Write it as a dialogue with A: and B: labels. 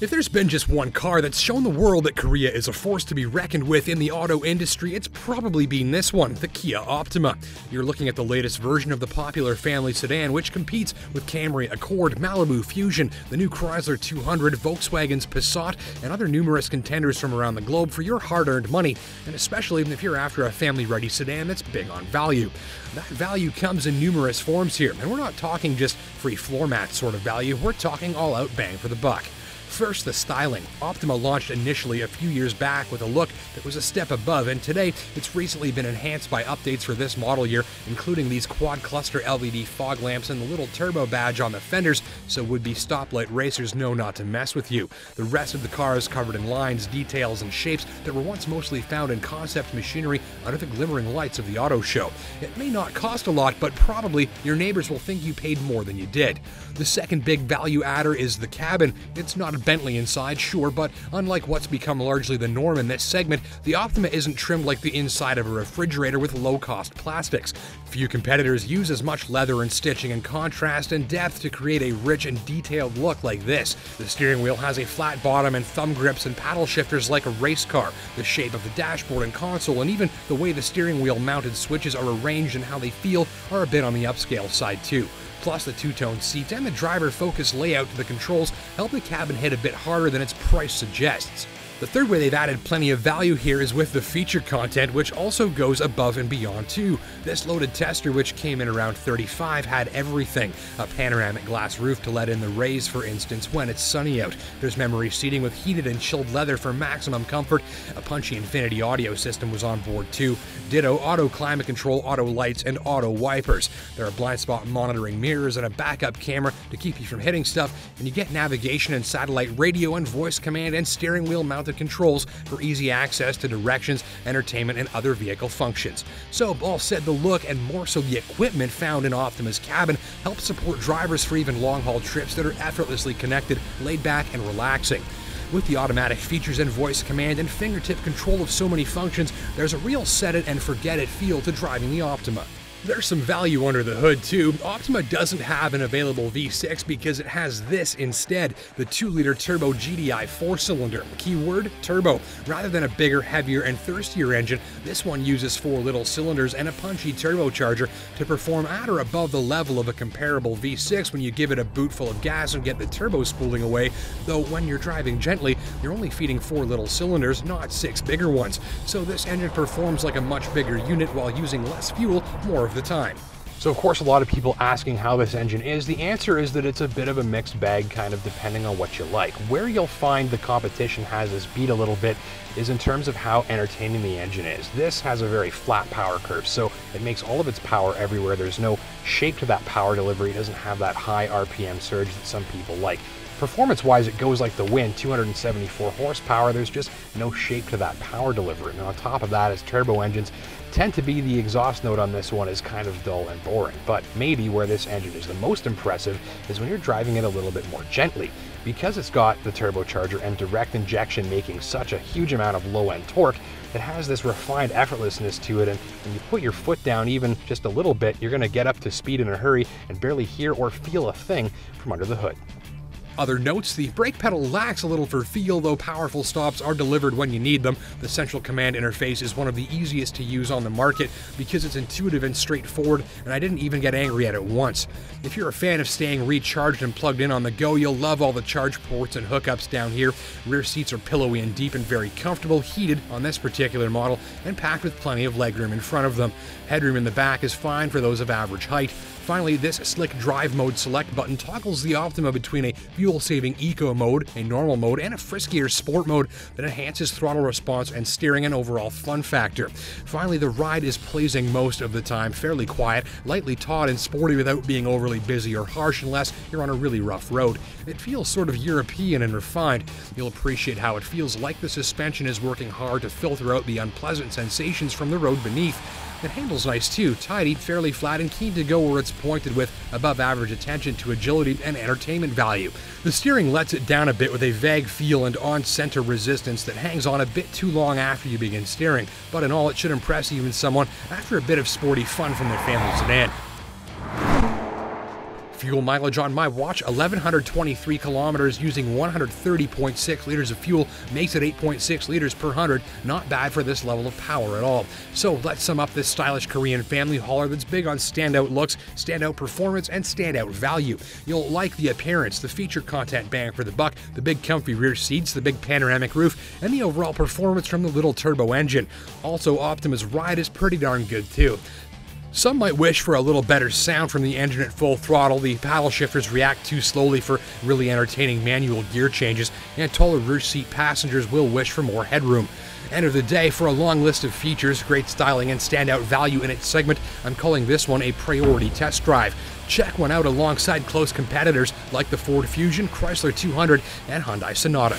A: If there's been just one car that's shown the world that Korea is a force to be reckoned with in the auto industry, it's probably been this one, the Kia Optima. You're looking at the latest version of the popular family sedan, which competes with Camry, Accord, Malibu, Fusion, the new Chrysler 200, Volkswagen's Passat, and other numerous contenders from around the globe for your hard-earned money, and especially if you're after a family-ready sedan that's big on value. That value comes in numerous forms here, and we're not talking just free floor mat sort of value, we're talking all-out bang for the buck. First, the styling. Optima launched initially a few years back with a look that was a step above, and today it's recently been enhanced by updates for this model year, including these quad cluster LED fog lamps and the little turbo badge on the fenders, so would-be stoplight racers know not to mess with you. The rest of the car is covered in lines, details, and shapes that were once mostly found in concept machinery under the glimmering lights of the auto show. It may not cost a lot, but probably your neighbors will think you paid more than you did. The second big value adder is the cabin. It's not a Bentley inside, sure, but unlike what's become largely the norm in this segment, the Optima isn't trimmed like the inside of a refrigerator with low-cost plastics. Few competitors use as much leather and stitching and contrast and depth to create a rich and detailed look like this. The steering wheel has a flat bottom and thumb grips and paddle shifters like a race car. The shape of the dashboard and console, and even the way the steering wheel mounted switches are arranged and how they feel, are a bit on the upscale side too. Plus, the two-tone seats and the driver-focused layout to the controls help the cabin hit a bit harder than its price suggests. The third way they've added plenty of value here is with the feature content, which also goes above and beyond too. This loaded tester, which came in around $35, had everything. A panoramic glass roof to let in the rays, for instance, when it's sunny out. There's memory seating with heated and chilled leather for maximum comfort. A punchy Infinity audio system was on board too. Ditto auto climate control, auto lights, and auto wipers. There are blind spot monitoring mirrors and a backup camera to keep you from hitting stuff, and you get navigation and satellite radio and voice command and steering wheel mounted controls for easy access to directions, entertainment, and other vehicle functions. So, all said, the look and more so the equipment found in Optima's cabin helps support drivers for even long-haul trips that are effortlessly connected, laid back, and relaxing. With the automatic features and voice command and fingertip control of so many functions, there's a real set-it-and-forget-it feel to driving the Optima. There's some value under the hood too. Optima doesn't have an available V6 because it has this instead, the 2-liter turbo GDI 4-cylinder. Keyword, turbo. Rather than a bigger, heavier, and thirstier engine, this one uses 4 little cylinders and a punchy turbocharger to perform at or above the level of a comparable V6 when you give it a boot full of gas and get the turbo spooling away, though when you're driving gently, you're only feeding 4 little cylinders, not 6 bigger ones. So this engine performs like a much bigger unit while using less fuel more of the time. So of course a lot of people asking how this engine is. The answer is that it's a bit of a mixed bag, kind of depending on what you like. Where you'll find the competition has us beat a little bit is in terms of how entertaining the engine is. This has a very flat power curve, so it makes all of its power everywhere. There's no shape to that power delivery. It doesn't have that high RPM surge that some people like. Performance-wise, it goes like the wind, 274 horsepower. There's just no shape to that power delivery. And on top of that, as turbo engines tend to be, the exhaust note on this one is kind of dull and boring. But maybe where this engine is the most impressive is when you're driving it a little bit more gently. Because it's got the turbocharger and direct injection making such a huge amount of low-end torque, it has this refined effortlessness to it, and when you put your foot down even just a little bit, you're going to get up to speed in a hurry and barely hear or feel a thing from under the hood. Other notes, the brake pedal lacks a little for feel, though powerful stops are delivered when you need them. The central command interface is one of the easiest to use on the market because it's intuitive and straightforward, and I didn't even get angry at it once. If you're a fan of staying recharged and plugged in on the go, you'll love all the charge ports and hookups down here. Rear seats are pillowy and deep and very comfortable, heated on this particular model, and packed with plenty of legroom in front of them. Headroom in the back is fine for those of average height. Finally, this slick drive mode select button toggles the Optima between a fuel-saving eco mode, a normal mode, and a friskier sport mode that enhances throttle response and steering and overall fun factor. Finally, the ride is pleasing most of the time, fairly quiet, lightly taut and sporty without being overly busy or harsh unless you're on a really rough road. It feels sort of European and refined. You'll appreciate how it feels like the suspension is working hard to filter out the unpleasant sensations from the road beneath. It handles nice too, tidy, fairly flat, and keen to go where it's pointed with above average attention to agility and entertainment value. The steering lets it down a bit with a vague feel and on-center resistance that hangs on a bit too long after you begin steering, but in all it should impress even someone after a bit of sporty fun from their family sedan. Fuel mileage on my watch, 1,123 kilometers using 130.6 liters of fuel makes it 8.6 liters per 100. Not bad for this level of power at all. So let's sum up this stylish Korean family hauler that's big on standout looks, standout performance, and standout value. You'll like the appearance, the feature content bang for the buck, the big comfy rear seats, the big panoramic roof, and the overall performance from the little turbo engine. Also, Optima's ride is pretty darn good too. Some might wish for a little better sound from the engine at full throttle. The paddle shifters react too slowly for really entertaining manual gear changes, and taller rear seat passengers will wish for more headroom. End of the day, for a long list of features, great styling, and standout value in its segment, I'm calling this one a priority test drive. Check one out alongside close competitors like the Ford Fusion, Chrysler 200, and Hyundai Sonata.